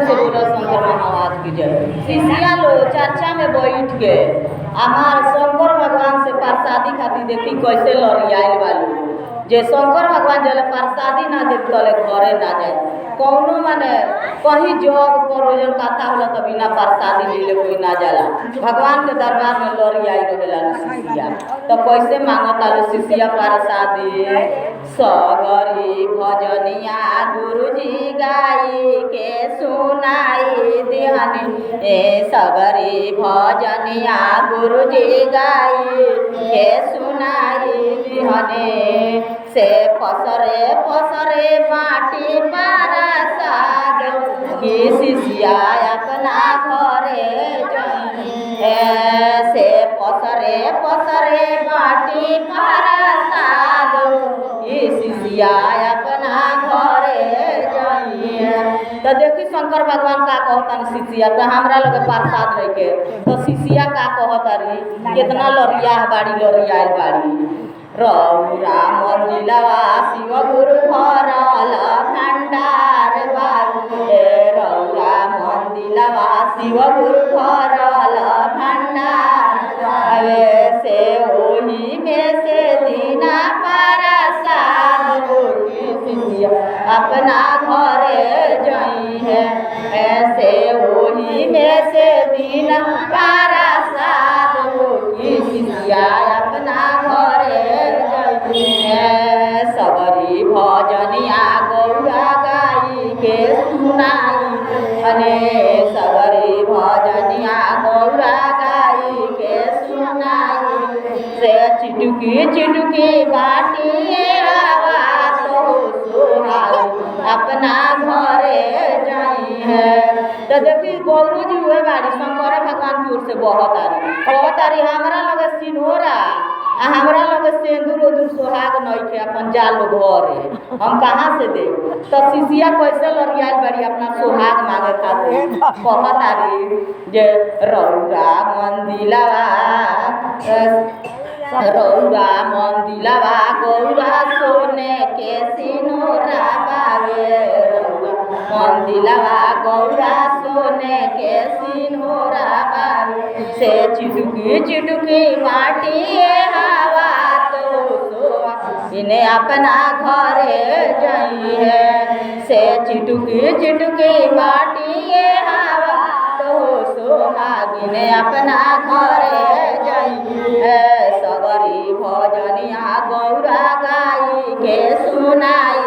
से बोलो शंकर महाराज की जय। शिष्या लो चर्चा में बैठ के हमार शंकर भगवान से प्रसादी खाती देखी कैसे लड़ियाल वालू जे शंकर भगवान जले प्रसादी ना दे तले घरे ना जाए कौनो माने कहीं जग परोजन कथा होला तो बिना प्रसादी मिले कोई ना जाला। भगवान के दरबार में लड़ियाई रहेला शिष्या तो कैसे मांगता लो शिष्या प्रसादी सगरी भजनिया गुरुजी गाई के सुनाई दिहनी सगरी भजनिया गुरुजी गाई के सुनाई दिहनी से पसरे पसरे माटी प्रसाद की शिष्या अपना घरे से पसरे पसरे माटी प्रसाद की शिष्या अपना घरे तो देखी शंकर भगवान का कहतन शिष्या तो हमरा लगे प्रसाद रह के तो शिष्या का कहतरी कितना लड़िया बाड़ी लड़ियाल बाड़ी रौरा मंदिलवा शिव गुरु भरल भंडार बाबे रौरा मंदिलवा शिव गुरु भरल भंडार बाबे से ओही में से दीना प्रसाद अपना घरे जई है ऐसे ओही में से दीना प्रसाद शिष्या अपना घरे सगरी भजनिया गौरा गाई के सुनाई अने सगरी भजनिया गौरा गाई के सुनाई से चिटुकी चिटुकी बाटी आवा तो सुहाई अपना घरे जाई है तो देखी गौरू जी हुए बाड़ी शंकर भगवान की ओर से बहुत आरी हमरा लगे सिन्होरा हमरा लगे सिंदूर उदूर सोहाग नइखे अपन जाल घरे हम कहाँ से दे तो शिष्या कैसे लड़ियाल बड़ी अपना सोहाग मांगे खातिर बहुत आरी जे रौरा मंदिलवा गौरा सोने के सिनोरा बावे मंदिलवा गौरा सोने के सिनोरा बावे से चिटुकी चिटुकी माटी हवा तो इन्हें अपना घरे जई है से चिटुकी चिटुकी माटी हवा तो सोहागिने अपना घरे जई है सगरी भजनिया गौरा गाई के सुनाई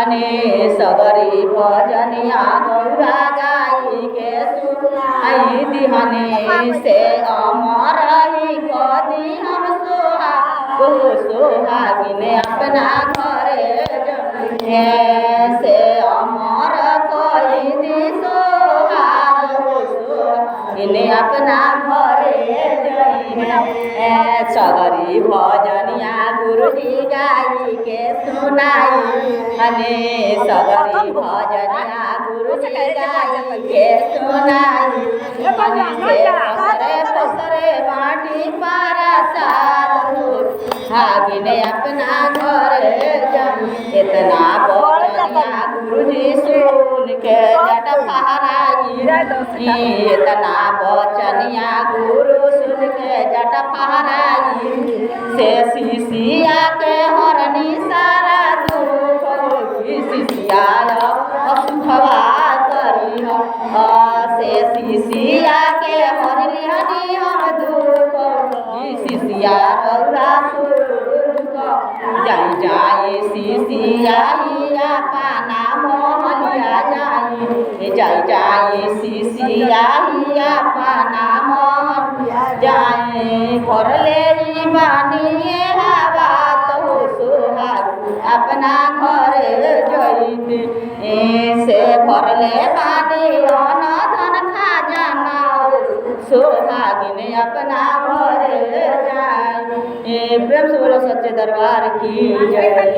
अने सगरी भजनिया गौरा गाई के सुनाई दिहने से अमर ही कदी हम सोहागिने अपना घरे से अमर कई दी सोहाग इन्हें अपना घरे सगरी भजनिया गुरुजी गाई के सुनाई अने सगरी भजनिया गुरुजी गाई के सुनाई पसरे पसरे माटी प्रसाद भागिने अपना घरे इतना बचनिया गुरुजी सुन के जट फहराई इतना बचनिया गुरु सुन के जट फहराई से शिष्या के हरनी सारा दुख शिष्या अशुभवा करी से शिष्या के हरनी हनी हम दुख शिष्या रौरा जाई जाए शिष्या पाना मोहलिया जाई जाए शिष्या पाना मोहलिया जाए घर ले बानी हवा तो सुहाग अपना घरे जईती से घर ले बानी अन धन खजाना सुहागिने अपना घरे जाए। प्रेम से बोलो सच्चे दरबार की जय।